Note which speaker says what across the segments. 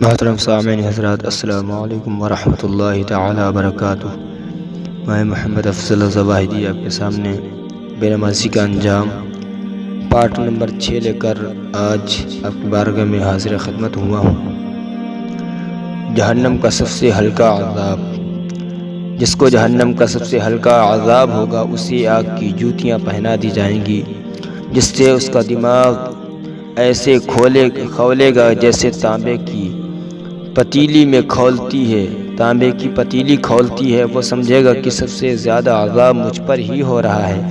Speaker 1: محترم سامعین حضرات، السلام علیکم ورحمۃ اللہ تعالی وبرکاتہ۔ میں محمد افضل زواہدی آپ کے سامنے بے نمازی کا انجام پارٹ نمبر 6 لے کر آج آپ کی بارگاہ میں حاضر خدمت ہوا ہوں۔ جہنم کا سب سے ہلکا عذاب، جس کو جہنم کا سب سے ہلکا عذاب ہوگا اسے آگ کی جوتیاں پہنا دی جائیں گی، جس سے اس کا دماغ ایسے کھولے گا جیسے تانبے کی پتیلی میں کھولتی ہے، تانبے کی پتیلی کھولتی ہے۔ وہ سمجھے گا کہ سب سے زیادہ عذاب مجھ پر ہی ہو رہا ہے،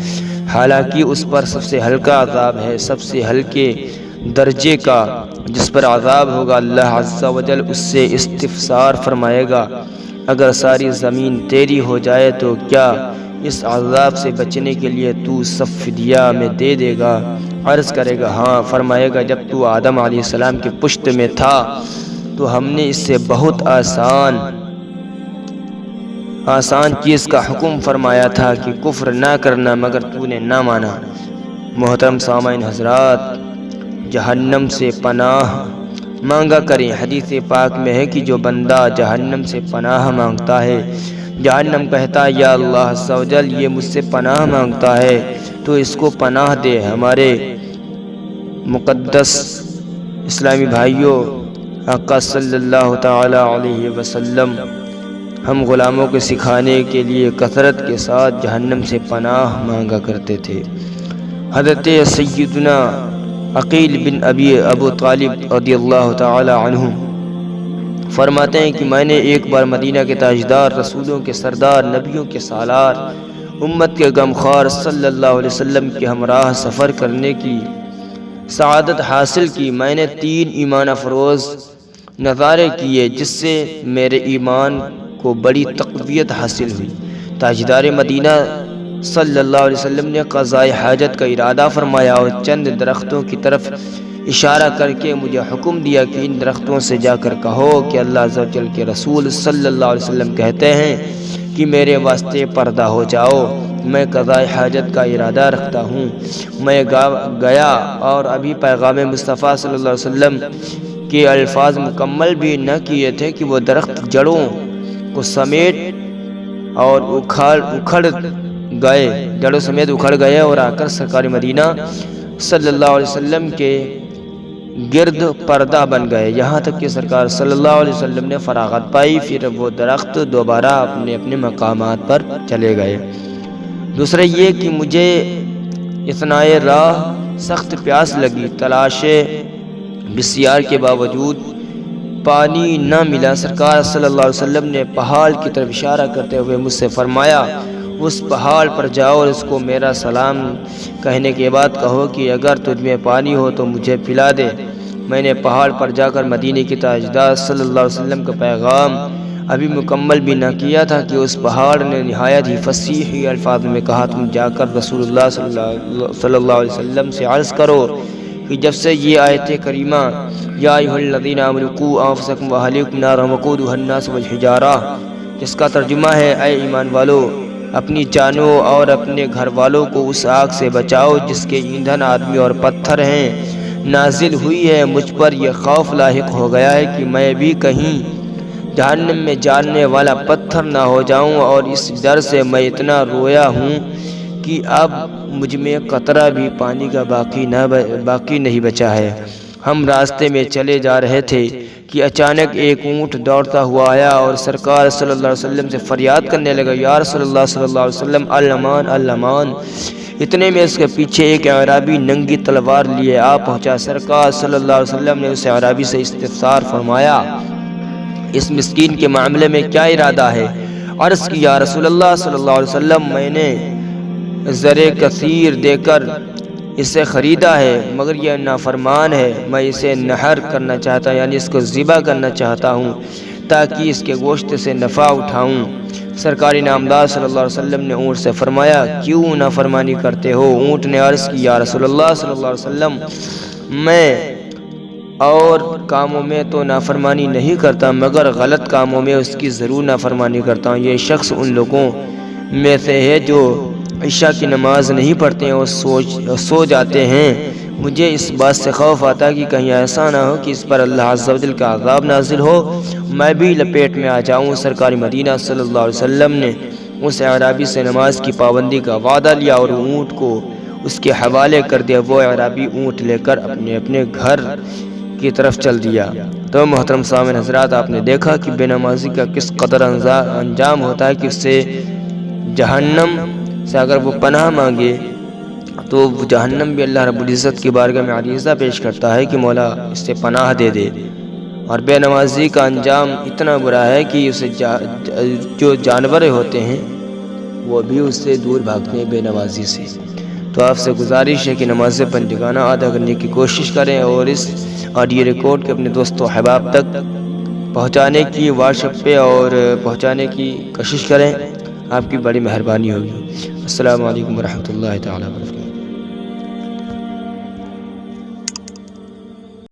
Speaker 1: حالانکہ اس پر سب سے ہلکا عذاب ہے، سب سے ہلکے درجے کا جس پر عذاب ہوگا۔ اللہ عز و جل اس سے استفسار فرمائے گا، اگر ساری زمین تیری ہو جائے تو کیا اس عذاب سے بچنے کے لیے تو سب فدیہ میں دے دے گا؟ عرض کرے گا ہاں۔ فرمائے گا جب تو آدم علیہ السلام کے پشت میں تھا تو ہم نے اس سے بہت آسان چیز کا حکم فرمایا تھا کہ کفر نہ کرنا، مگر تو نے نہ مانا۔ محترم سامعین حضرات، جہنم سے پناہ مانگا کریں۔ حدیث پاک میں ہے کہ جو بندہ جہنم سے پناہ مانگتا ہے، جہنم کہتا ہے یا اللہ عز و جل یہ مجھ سے پناہ مانگتا ہے تو اس کو پناہ دے۔ ہمارے مقدس اسلامی بھائیوں، آقا صلی اللہ تعالی علیہ وسلم ہم غلاموں کے سکھانے کے لیے کثرت کے ساتھ جہنم سے پناہ مانگا کرتے تھے۔ حضرت سیدنا عقیل بن ابو طالب رضی اللہ تعالی عنہ فرماتے ہیں کہ میں نے ایک بار مدینہ کے تاجدار، رسولوں کے سردار، نبیوں کے سالار، امت کے غمخوار صلی اللہ علیہ وسلم کے ہمراہ سفر کرنے کی سعادت حاصل کی۔ میں نے 3 ایمان افروز نظارے کیے جس سے میرے ایمان کو بڑی تقویت حاصل ہوئی۔ تاجدار مدینہ صلی اللہ علیہ وسلم نے قضاء حاجت کا ارادہ فرمایا اور چند درختوں کی طرف اشارہ کر کے مجھے حکم دیا کہ ان درختوں سے جا کر کہو کہ اللہ عز و جل کے رسول صلی اللہ علیہ وسلم کہتے ہیں کہ میرے واسطے پردہ ہو جاؤ، میں قضاء حاجت کا ارادہ رکھتا ہوں۔ میں گیا اور ابھی پیغام مصطفیٰ صلی اللہ علیہ وسلم کے الفاظ مکمل بھی نہ کیے تھے کہ وہ درخت جڑوں کو سمیٹ اور اکھڑ گئے اور آ کر سرکار مدینہ صلی اللہ علیہ وسلم کے گرد پردہ بن گئے، یہاں تک کہ سرکار صلی اللہ علیہ وسلم نے فراغت پائی، پھر وہ درخت دوبارہ اپنے مقامات پر چلے گئے۔ دوسرا یہ کہ مجھے اثناء راہ سخت پیاس لگی، تلاش بسیار کے باوجود پانی نہ ملا۔ سرکار صلی اللہ علیہ وسلم نے پہاڑ کی طرف اشارہ کرتے ہوئے مجھ سے فرمایا اس پہاڑ پر جاؤ اور اس کو میرا سلام کہنے کے بعد کہو کہ اگر تجھ میں پانی ہو تو مجھے پلا دے۔ میں نے پہاڑ پر جا کر مدینہ کی تاجدار صلی اللہ علیہ وسلم کا پیغام ابھی مکمل بھی نہ کیا تھا کہ اس پہاڑ نے نہایت ہی فصیح الفاظ میں کہا تم جا کر رسول اللہ صلی اللہ علیہ وسلم سے عرض کرو کہ جب سے یہ آیت کریمہ یا ایھا الذین آمنوا قوا انفسکم واہلیکم نارا وقودھا الناس والحجارہ، جس کا ترجمہ ہے اے ایمان والو اپنی جانوں اور اپنے گھر والوں کو اس آگ سے بچاؤ جس کے ایندھن آدمی اور پتھر ہیں، نازل ہوئی ہے۔ مجھ پر یہ خوف لاحق ہو گیا ہے کہ میں بھی کہیں جہنم میں جاننے والا پتھر نہ ہو جاؤں، اور اس ڈر سے میں اتنا رویا ہوں کہ اب مجھ میں قطرہ بھی پانی کا باقی نہیں بچا ہے۔ ہم راستے میں چلے جا رہے تھے کہ اچانک ایک اونٹ دوڑتا ہوا آیا اور سرکار صلی اللہ علیہ وسلم سے فریاد کرنے لگا یا رسول اللہ صلی اللہ علیہ وسلم الامان الامان۔ اتنے میں اس کے پیچھے ایک اعرابی ننگی تلوار لیے آ پہنچا۔ سرکار صلی اللہ علیہ وسلم نے اس اعرابی سے استفسار فرمایا اس مسکین کے معاملے میں کیا ارادہ ہے؟ عرض کی یا رسول اللہ صلی اللہ علیہ وسلم میں نے زر کثیر دے کر اسے خریدا ہے مگر یہ نافرمان ہے، میں اسے نحر کرنا چاہتا ہوں، یعنی اس کو ذبح کرنا چاہتا ہوں تاکہ اس کے گوشت سے نفع اٹھاؤں۔ سرکار نامدار صلی اللہ علیہ وسلم نے اونٹ سے فرمایا کیوں نافرمانی کرتے ہو؟ اونٹ نے عرض کی یا رسول اللہ صلی اللہ علیہ وسلم میں اور کاموں میں تو نافرمانی نہیں کرتا مگر غلط کاموں میں اس کی ضرور نافرمانی کرتا ہوں۔ یہ شخص ان لوگوں میں سے ہے جو عشاء کی نماز نہیں پڑھتے ہیں اور سو جاتے ہیں، مجھے اس بات سے خوف آتا کہ کہیں ایسا نہ ہو کہ اس پر اللہ عز و جل کا عذاب نازل ہو، میں بھی لپیٹ میں آ جاؤں۔ سرکار مدینہ صلی اللہ علیہ وسلم نے اس اعرابی سے نماز کی پابندی کا وعدہ لیا اور اونٹ کو اس کے حوالے کر دیا۔ وہ اعرابی اونٹ لے کر اپنے گھر کی طرف چل دیا۔ تو محترم سامعین حضرات، آپ نے دیکھا کہ بے نمازی کا کس قدر انجام ہوتا ہے کہ اس سے جہنم سے اگر وہ پناہ مانگے تو جہنم بھی اللہ رب العزت کی بارگاہ میں عریضہ پیش کرتا ہے کہ مولا اس سے پناہ دے دے۔ اور بے نمازی کا انجام اتنا برا ہے کہ اسے جو جانور ہوتے ہیں وہ بھی اس سے دور بھاگتے ہیں بے نمازی سے۔ تو آپ سے گزارش ہے کہ نماز پنجگانہ ادا کرنے کی کوشش کریں اور اس آڈیو ریکارڈ کے اپنے دوستوں احباب تک پہنچانے کی واٹس ایپ پہ اور پہنچانے کی کوشش کریں، آپ کی بڑی مہربانی ہوگی۔ السلام علیکم ورحمۃ اللہ تعالیٰ وبرکاتہ۔